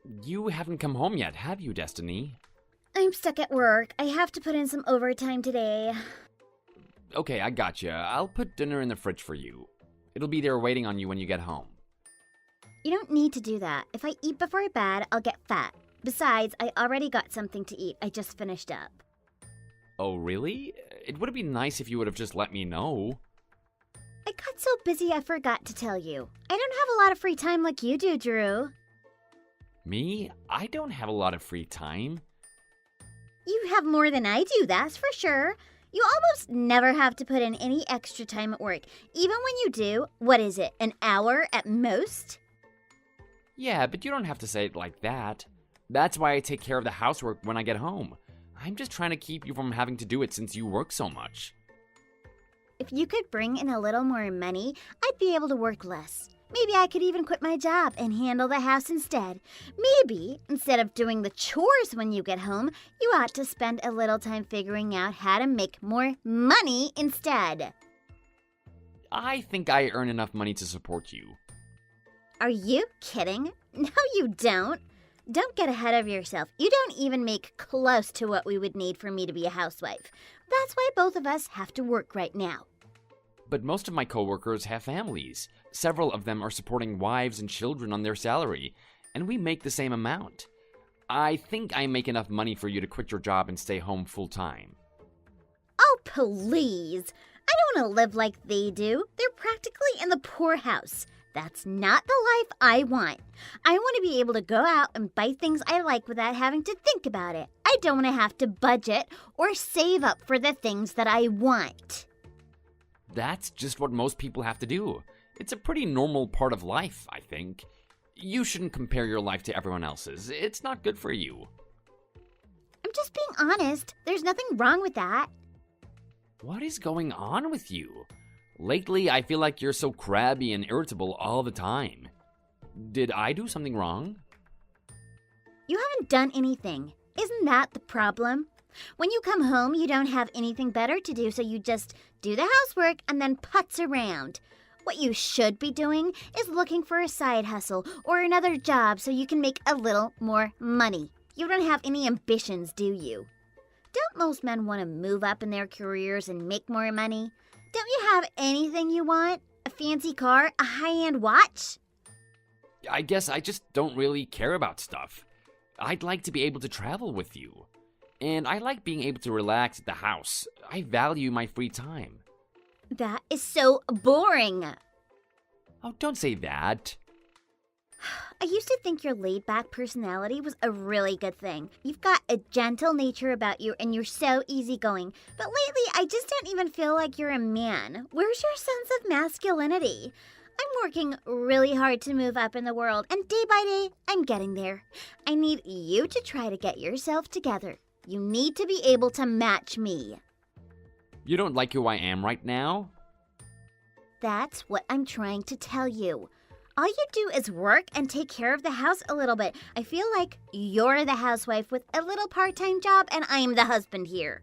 You haven't come home yet, have you, Destiny? I'm stuck at work. I have to put in some overtime today. Okay, I gotcha. I'll put dinner in the fridge for you. It'll be there waiting on you when you get home. You don't need to do that. If I eat before bed, I'll get fat. Besides, I already got something to eat. I just finished up. Oh, really? It would have been nice if you would have just let me know. I got so busy I forgot to tell you. I don't have a lot of free time like you do, Drew. Me? I don't have a lot of free time. You have more than I do, that's for sure. You almost never have to put in any extra time at work. Even when you do, what is it, an hour at most? Yeah, but you don't have to say it like that. That's why I take care of the housework when I get home. I'm just trying to keep you from having to do it since you work so much. If you could bring in a little more money, I'd be able to work less. Maybe I could even quit my job and handle the house instead. Maybe, instead of doing the chores when you get home, you ought to spend a little time figuring out how to make more money instead. I think I earn enough money to support you. Are you kidding? No, you don't. Don't get ahead of yourself. You don't even make close to what we would need for me to be a housewife. That's why both of us have to work right now. But most of my coworkers have families. Several of them are supporting wives and children on their salary, and we make the same amount. I think I make enough money for you to quit your job and stay home full time. Oh, please. I don't want to live like they do. They're practically in the poorhouse. That's not the life I want. I want to be able to go out and buy things I like without having to think about it. I don't want to have to budget or save up for the things that I want. That's just what most people have to do. It's a pretty normal part of life, I think. You shouldn't compare your life to everyone else's. It's not good for you. I'm just being honest. There's nothing wrong with that. What is going on with you? Lately, I feel like you're so crabby and irritable all the time. Did I do something wrong? You haven't done anything. Isn't that the problem? When you come home, you don't have anything better to do, so you just do the housework and then putz around. What you should be doing is looking for a side hustle or another job so you can make a little more money. You don't have any ambitions, do you? Don't most men want to move up in their careers and make more money? Don't you have anything you want? A fancy car? A high-end watch? I guess I just don't really care about stuff. I'd like to be able to travel with you. And I like being able to relax at the house. I value my free time. That is so boring. Oh, don't say that. I used to think your laid-back personality was a really good thing. You've got a gentle nature about you and you're so easygoing. But lately, I just don't even feel like you're a man. Where's your sense of masculinity? I'm working really hard to move up in the world, and day by day, I'm getting there. I need you to try to get yourself together. You need to be able to match me. You don't like who I am right now? That's what I'm trying to tell you. All you do is work and take care of the house a little bit. I feel like you're the housewife with a little part-time job and I'm the husband here.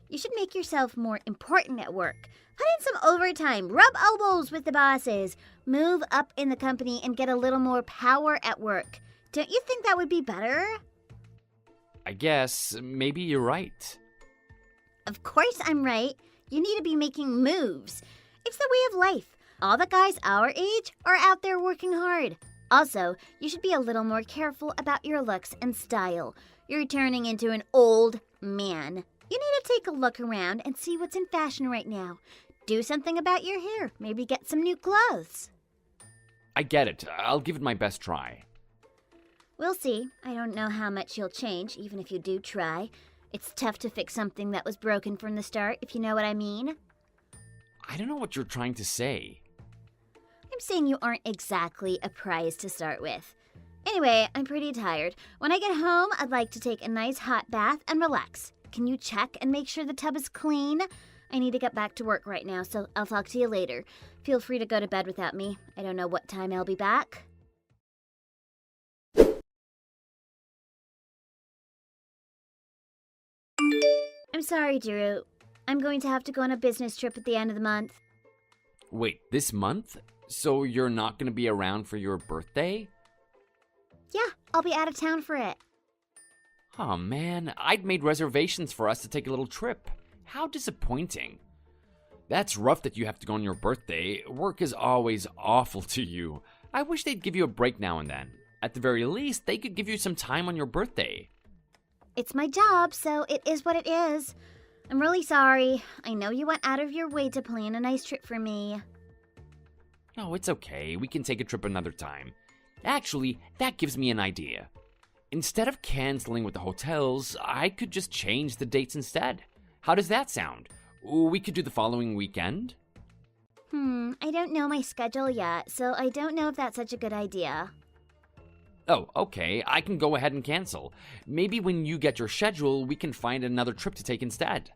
You should make yourself more important at work. Put in some overtime, rub elbows with the bosses, move up in the company and get a little more power at work. Don't you think that would be better? I guess maybe you're right. Of course I'm right. You need to be making moves. It's the way of life. All the guys our age are out there working hard. Also, you should be a little more careful about your looks and style. You're turning into an old man. You need to take a look around and see what's in fashion right now. Do something about your hair. Maybe get some new clothes. I get it. I'll give it my best try. We'll see. I don't know how much you'll change, even if you do try. It's tough to fix something that was broken from the start, if you know what I mean. I don't know what you're trying to say. I'm saying you aren't exactly a prize to start with. Anyway, I'm pretty tired. When I get home, I'd like to take a nice hot bath and relax. Can you check and make sure the tub is clean? I need to get back to work right now, so I'll talk to you later. Feel free to go to bed without me. I don't know what time I'll be back. I'm sorry, Drew. I'm going to have to go on a business trip at the end of the month. Wait, this month? So you're not going to be around for your birthday? Yeah, I'll be out of town for it. Oh man, I'd made reservations for us to take a little trip. How disappointing. That's rough that you have to go on your birthday. Work is always awful to you. I wish they'd give you a break now and then. At the very least, they could give you some time on your birthday. It's my job, so it is what it is. I'm really sorry. I know you went out of your way to plan a nice trip for me. No, it's okay. We can take a trip another time. Actually, that gives me an idea. Instead of canceling with the hotels, I could just change the dates instead. How does that sound? We could do the following weekend. I don't know my schedule yet, so I don't know if that's such a good idea. Oh, okay. I can go ahead and cancel. Maybe when you get your schedule, we can find another trip to take instead.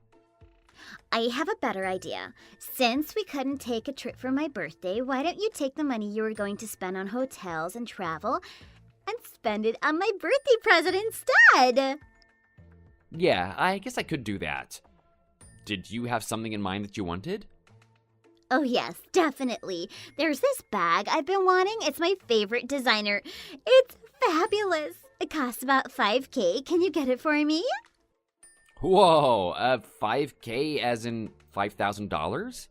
I have a better idea. Since we couldn't take a trip for my birthday, why don't you take the money you were going to spend on hotels and travel and spend it on my birthday present instead? Yeah, I guess I could do that. Did you have something in mind that you wanted? Oh yes, definitely. There's this bag I've been wanting. It's my favorite designer. It's fabulous. It costs about $5,000. Can you get it for me? Whoa, $5,000 as in $5,000?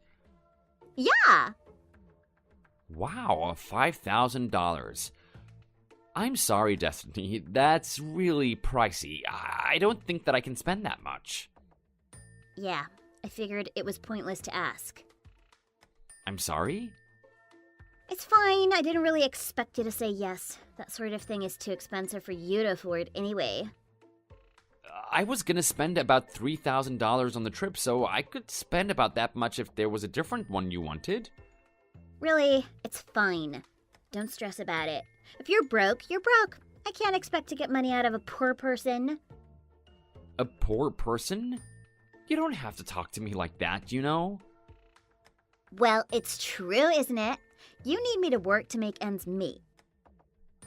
Yeah. Wow, $5,000. I'm sorry, Destiny. That's really pricey. I don't think that I can spend that much. Yeah, I figured it was pointless to ask. I'm sorry? It's fine. I didn't really expect you to say yes. That sort of thing is too expensive for you to afford anyway. I was gonna spend about $3,000 on the trip, so I could spend about that much if there was a different one you wanted. Really, it's fine. Don't stress about it. If you're broke, you're broke. I can't expect to get money out of a poor person. A poor person? You don't have to talk to me like that, you know? Well, it's true, isn't it? You need me to work to make ends meet.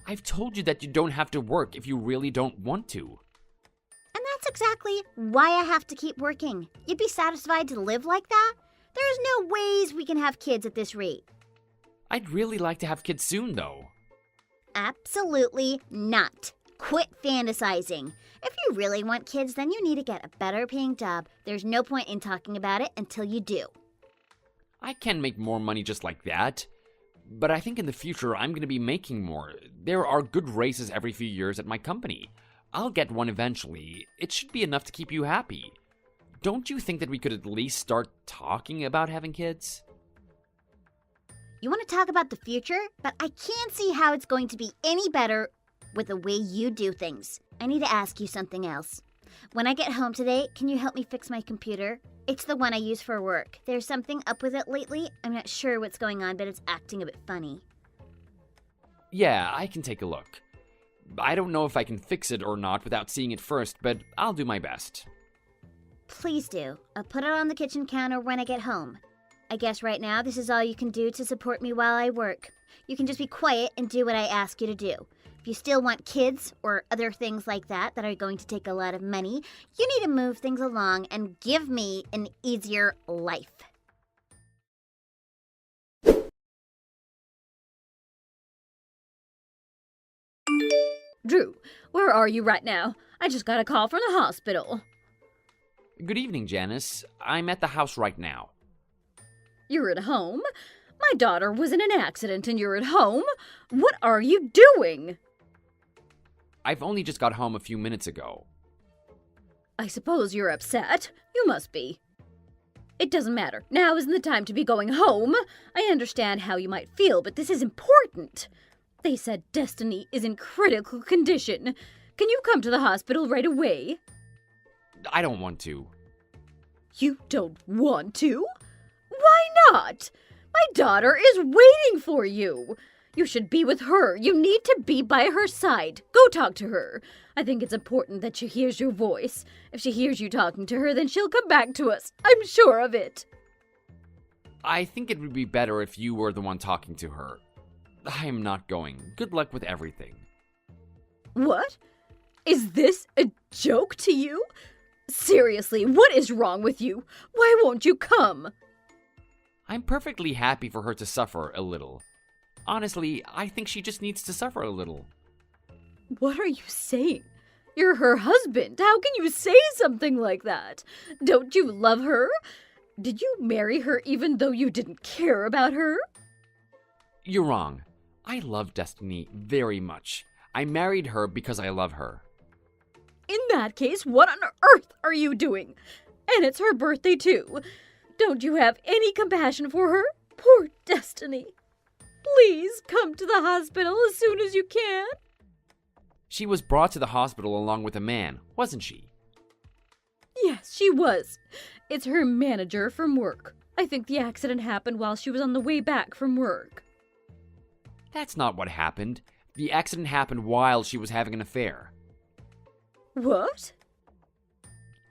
I've told you that you don't have to work if you really don't want to. And that's exactly why I have to keep working. You'd be satisfied to live like that? There's no ways we can have kids at this rate. I'd really like to have kids soon, though. Absolutely not. Quit fantasizing. If you really want kids, then you need to get a better paying job. There's no point in talking about it until you do. I can make more money just like that. But I think in the future I'm going to be making more. There are good raises every few years at my company. I'll get one eventually. It should be enough to keep you happy. Don't you think that we could at least start talking about having kids? You want to talk about the future? But I can't see how it's going to be any better with the way you do things. I need to ask you something else. When I get home today, can you help me fix my computer? It's the one I use for work. There's something up with it lately. I'm not sure what's going on, but it's acting a bit funny. Yeah, I can take a look. I don't know if I can fix it or not without seeing it first, but I'll do my best. Please do. I'll put it on the kitchen counter when I get home. I guess right now this is all you can do to support me while I work. You can just be quiet and do what I ask you to do. If you still want kids or other things like that are going to take a lot of money, you need to move things along and give me an easier life. Drew, where are you right now? I just got a call from the hospital. Good evening, Janice. I'm at the house right now. You're at home? My daughter was in an accident and you're at home? What are you doing? I've only just got home a few minutes ago. I suppose you're upset. You must be. It doesn't matter. Now isn't the time to be going home. I understand how you might feel, but this is important. They said Destiny is in critical condition. Can you come to the hospital right away? I don't want to. You don't want to? Why not? My daughter is waiting for you. You should be with her. You need to be by her side. Go talk to her. I think it's important that she hears your voice. If she hears you talking to her, then she'll come back to us. I'm sure of it. I think it would be better if you were the one talking to her. I am not going. Good luck with everything. What? Is this a joke to you? Seriously, what is wrong with you? Why won't you come? I'm perfectly happy for her to suffer a little. Honestly, I think she just needs to suffer a little. What are you saying? You're her husband. How can you say something like that? Don't you love her? Did you marry her even though you didn't care about her? You're wrong. I love Destiny very much. I married her because I love her. In that case, what on earth are you doing? And it's her birthday too. Don't you have any compassion for her? Poor Destiny. Please come to the hospital as soon as you can. She was brought to the hospital along with a man, wasn't she? Yes, she was. It's her manager from work. I think the accident happened while she was on the way back from work. That's not what happened. The accident happened while she was having an affair. What?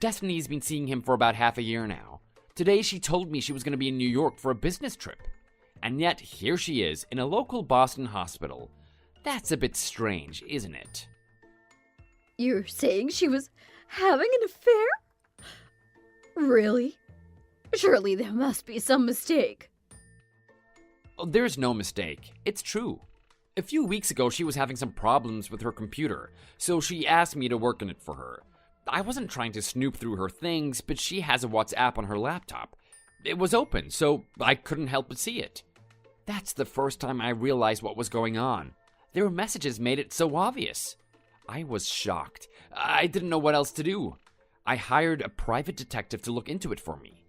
Destiny's been seeing him for about half a year now. Today she told me she was going to be in New York for a business trip. And yet, here she is in a local Boston hospital. That's a bit strange, isn't it? You're saying she was having an affair? Really? Surely there must be some mistake. Oh, there's no mistake. It's true. A few weeks ago, she was having some problems with her computer, so she asked me to work on it for her. I wasn't trying to snoop through her things, but she has a WhatsApp on her laptop. It was open, so I couldn't help but see it. That's the first time I realized what was going on. Their messages made it so obvious. I was shocked. I didn't know what else to do. I hired a private detective to look into it for me.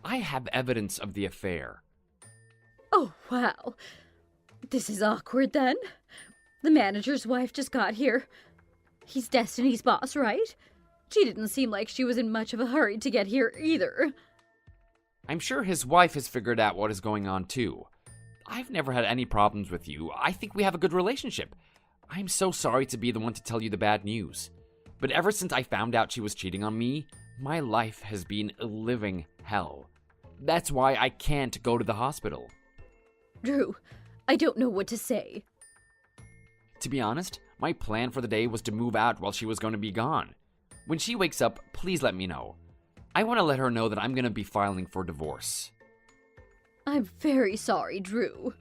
I have evidence of the affair. Oh, wow. This is awkward then. The manager's wife just got here. He's Destiny's boss, right? She didn't seem like she was in much of a hurry to get here either. I'm sure his wife has figured out what is going on too. I've never had any problems with you. I think we have a good relationship. I'm so sorry to be the one to tell you the bad news. But ever since I found out she was cheating on me, my life has been a living hell. That's why I can't go to the hospital. Drew, I don't know what to say. To be honest, my plan for the day was to move out while she was going to be gone. When she wakes up, please let me know. I want to let her know that I'm going to be filing for divorce. I'm very sorry, Drew.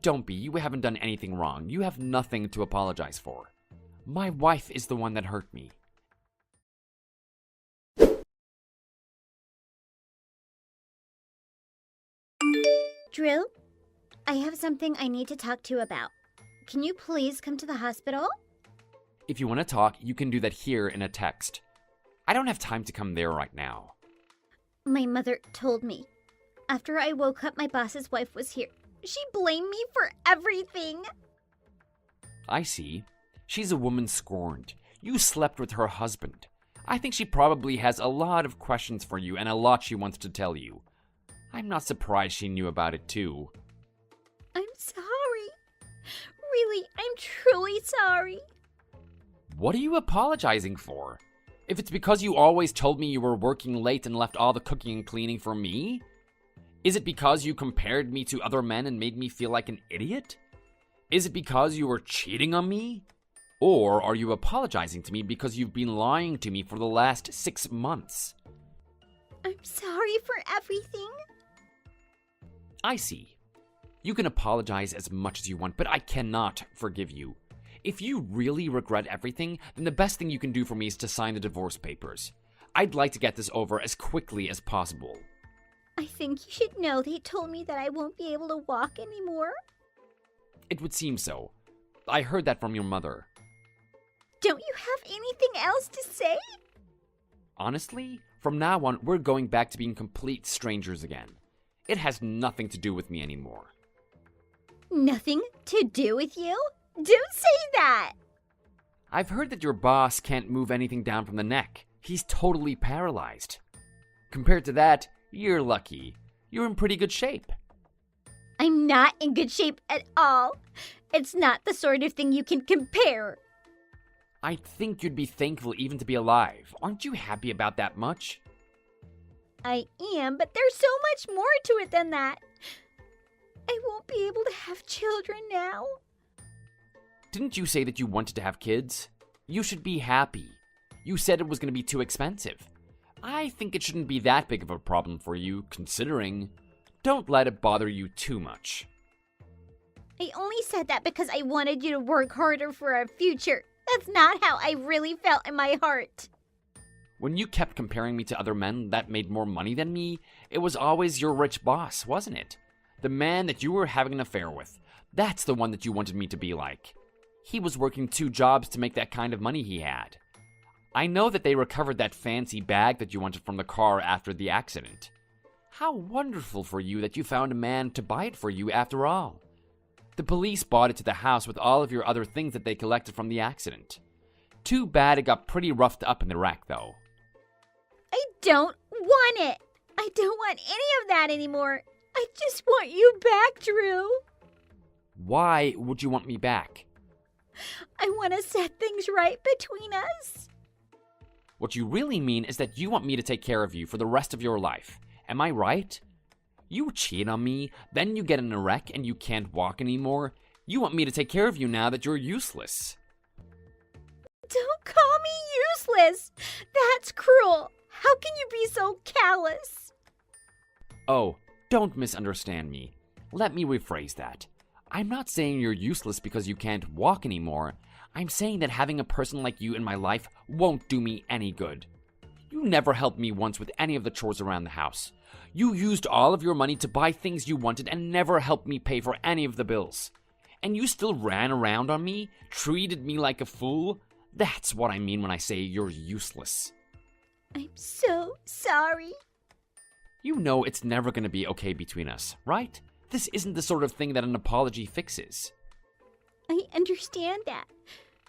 Don't be. You haven't done anything wrong. You have nothing to apologize for. My wife is the one that hurt me. Drew, I have something I need to talk to you about. Can you please come to the hospital? If you want to talk, you can do that here in a text. I don't have time to come there right now. My mother told me. After I woke up, my boss's wife was here. She blamed me for everything. I see. She's a woman scorned. You slept with her husband. I think she probably has a lot of questions for you and a lot she wants to tell you. I'm not surprised she knew about it too. I'm sorry. Really, I'm truly sorry. What are you apologizing for? If it's because you always told me you were working late and left all the cooking and cleaning for me? Is it because you compared me to other men and made me feel like an idiot? Is it because you were cheating on me? Or are you apologizing to me because you've been lying to me for the last 6 months? I'm sorry for everything. I see. You can apologize as much as you want, but I cannot forgive you. If you really regret everything, then the best thing you can do for me is to sign the divorce papers. I'd like to get this over as quickly as possible. I think you should know they told me that I won't be able to walk anymore. It would seem so. I heard that from your mother. Don't you have anything else to say? Honestly, from now on, we're going back to being complete strangers again. It has nothing to do with me anymore. Nothing to do with you? Don't say that! I've heard that your boss can't move anything down from the neck. He's totally paralyzed. Compared to that, you're lucky. You're in pretty good shape. I'm not in good shape at all. It's not the sort of thing you can compare. I think you'd be thankful even to be alive. Aren't you happy about that much? I am, but there's so much more to it than that. I won't be able to have children now. Didn't you say that you wanted to have kids? You should be happy. You said it was going to be too expensive. I think it shouldn't be that big of a problem for you, considering. Don't let it bother you too much. I only said that because I wanted you to work harder for our future. That's not how I really felt in my heart. When you kept comparing me to other men that made more money than me, it was always your rich boss, wasn't it? The man that you were having an affair with. That's the one that you wanted me to be like. He was working 2 jobs to make that kind of money he had. I know that they recovered that fancy bag that you wanted from the car after the accident. How wonderful for you that you found a man to buy it for you after all. The police bought it to the house with all of your other things that they collected from the accident. Too bad it got pretty roughed up in the wreck, though. I don't want it. I don't want any of that anymore. I just want you back, Drew. Why would you want me back? I want to set things right between us. What you really mean is that you want me to take care of you for the rest of your life. Am I right? You cheat on me, then you get in a wreck and you can't walk anymore. You want me to take care of you now that you're useless. Don't call me useless. That's cruel. How can you be so callous? Oh, don't misunderstand me. Let me rephrase that. I'm not saying you're useless because you can't walk anymore. I'm saying that having a person like you in my life won't do me any good. You never helped me once with any of the chores around the house. You used all of your money to buy things you wanted and never helped me pay for any of the bills. And you still ran around on me, treated me like a fool. That's what I mean when I say you're useless. I'm so sorry. You know it's never going to be okay between us, right? This isn't the sort of thing that an apology fixes. I understand that.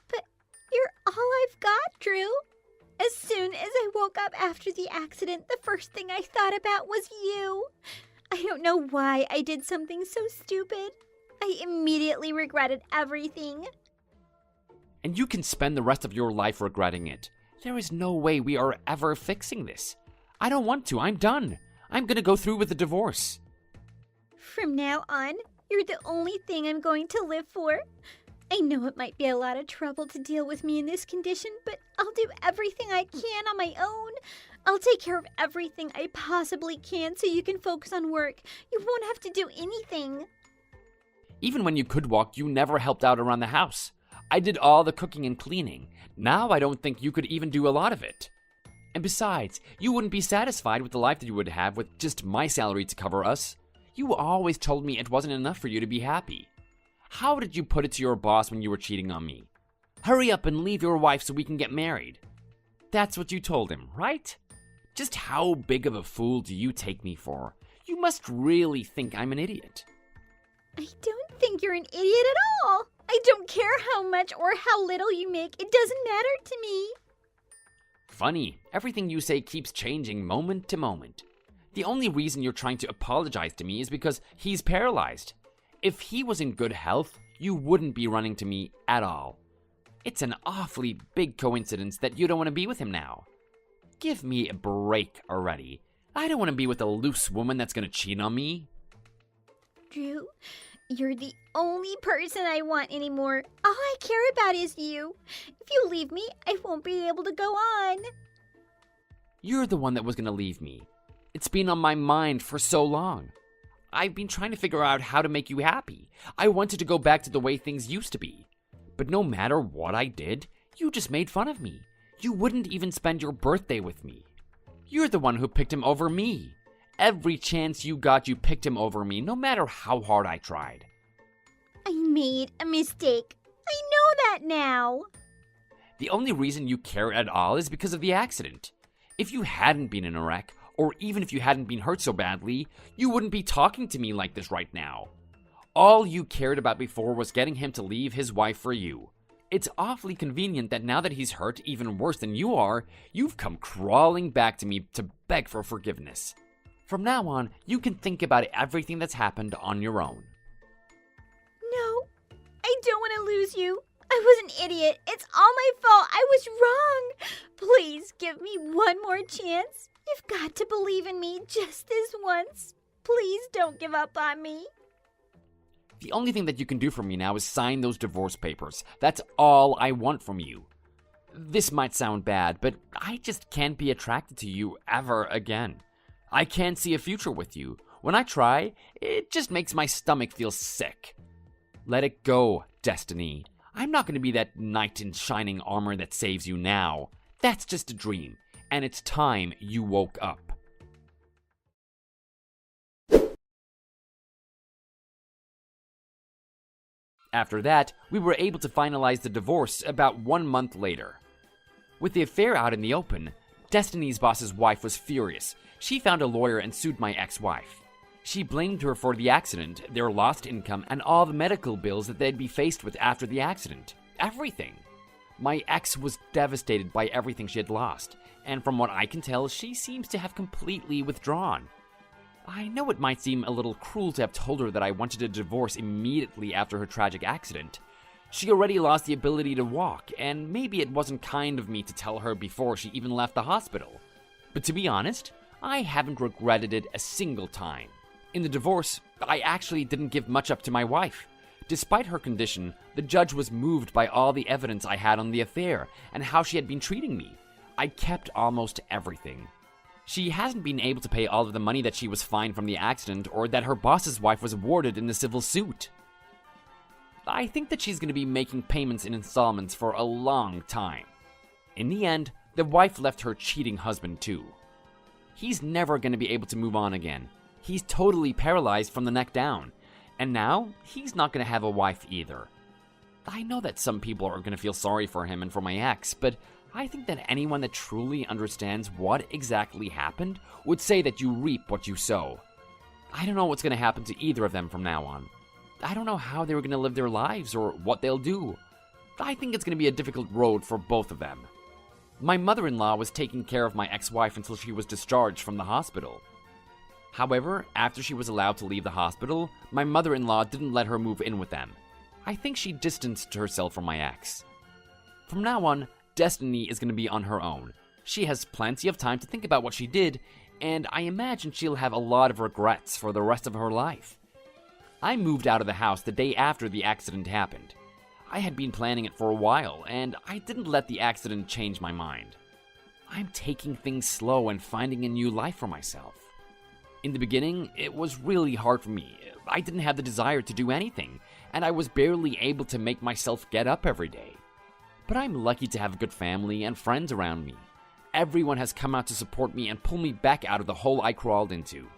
But you're all I've got, Drew. As soon as I woke up after the accident, the first thing I thought about was you. I don't know why I did something so stupid. I immediately regretted everything. And you can spend the rest of your life regretting it. There is no way we are ever fixing this. I don't want to. I'm done. I'm going to go through with the divorce. From now on, you're the only thing I'm going to live for. I know it might be a lot of trouble to deal with me in this condition, but I'll do everything I can on my own. I'll take care of everything I possibly can so you can focus on work. You won't have to do anything. Even when you could walk, you never helped out around the house. I did all the cooking and cleaning. Now I don't think you could even do a lot of it. And besides, you wouldn't be satisfied with the life that you would have with just my salary to cover us. You always told me it wasn't enough for you to be happy. How did you put it to your boss when you were cheating on me? Hurry up and leave your wife so we can get married. That's what you told him, right? Just how big of a fool do you take me for? You must really think I'm an idiot. I don't think you're an idiot at all. I don't care how much or how little you make. It doesn't matter to me. Funny, everything you say keeps changing moment to moment. The only reason you're trying to apologize to me is because he's paralyzed. If he was in good health, you wouldn't be running to me at all. It's an awfully big coincidence that you don't want to be with him now. Give me a break already. I don't want to be with a loose woman that's going to cheat on me. Drew, you're the only person I want anymore. All I care about is you. If you leave me, I won't be able to go on. You're the one that was going to leave me. It's been on my mind for so long. I've been trying to figure out how to make you happy. I wanted to go back to the way things used to be. But no matter what I did, you just made fun of me. You wouldn't even spend your birthday with me. You're the one who picked him over me. Every chance you got, you picked him over me, no matter how hard I tried. I made a mistake. I know that now. The only reason you care at all is because of the accident. If you hadn't been in a wreck, or even if you hadn't been hurt so badly, you wouldn't be talking to me like this right now. All you cared about before was getting him to leave his wife for you. It's awfully convenient that now that he's hurt even worse than you are, you've come crawling back to me to beg for forgiveness. From now on, you can think about everything that's happened on your own. No, I don't want to lose you. I was an idiot. It's all my fault. I was wrong. Please give me one more chance. You've got to believe in me just this once. Please don't give up on me. The only thing that you can do for me now is sign those divorce papers. That's all I want from you. This might sound bad, but I just can't be attracted to you ever again. I can't see a future with you. When I try, it just makes my stomach feel sick. Let it go, Destiny. I'm not going to be that knight in shining armor that saves you now. That's just a dream, and it's time you woke up. After that, we were able to finalize the divorce about 1 month later. With the affair out in the open, Destiny's boss's wife was furious. She found a lawyer and sued my ex-wife. She blamed her for the accident, their lost income, and all the medical bills that they'd be faced with after the accident. Everything. My ex was devastated by everything she had lost, and from what I can tell, she seems to have completely withdrawn. I know it might seem a little cruel to have told her that I wanted a divorce immediately after her tragic accident. She already lost the ability to walk, and maybe it wasn't kind of me to tell her before she even left the hospital. But to be honest, I haven't regretted it a single time. In the divorce, I actually didn't give much up to my wife. Despite her condition, the judge was moved by all the evidence I had on the affair and how she had been treating me. I kept almost everything. She hasn't been able to pay all of the money that she was fined from the accident or that her boss's wife was awarded in the civil suit. I think that she's going to be making payments in installments for a long time. In the end, the wife left her cheating husband too. He's never going to be able to move on again. He's totally paralyzed from the neck down. And now, he's not going to have a wife either. I know that some people are going to feel sorry for him and for my ex, but I think that anyone that truly understands what exactly happened would say that you reap what you sow. I don't know what's going to happen to either of them from now on. I don't know how they were going to live their lives or what they'll do. I think it's going to be a difficult road for both of them. My mother-in-law was taking care of my ex-wife until she was discharged from the hospital. However, after she was allowed to leave the hospital, my mother-in-law didn't let her move in with them. I think she distanced herself from my ex. From now on, Destiny is going to be on her own. She has plenty of time to think about what she did, and I imagine she'll have a lot of regrets for the rest of her life. I moved out of the house the day after the accident happened. I had been planning it for a while, and I didn't let the accident change my mind. I'm taking things slow and finding a new life for myself. In the beginning, it was really hard for me. I didn't have the desire to do anything, and I was barely able to make myself get up every day. But I'm lucky to have a good family and friends around me. Everyone has come out to support me and pull me back out of the hole I crawled into.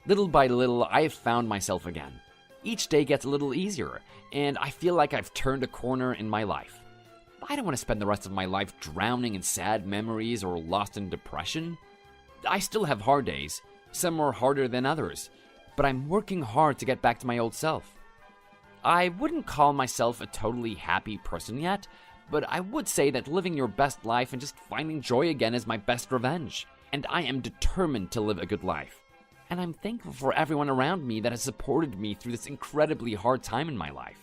Little by little, I have found myself again. Each day gets a little easier, and I feel like I've turned a corner in my life. I don't want to spend the rest of my life drowning in sad memories or lost in depression. I still have hard days. Some are harder than others, but I'm working hard to get back to my old self. I wouldn't call myself a totally happy person yet, but I would say that living your best life and just finding joy again is my best revenge, and I am determined to live a good life. And I'm thankful for everyone around me that has supported me through this incredibly hard time in my life.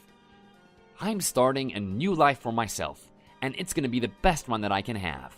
I'm starting a new life for myself, and it's going to be the best one that I can have.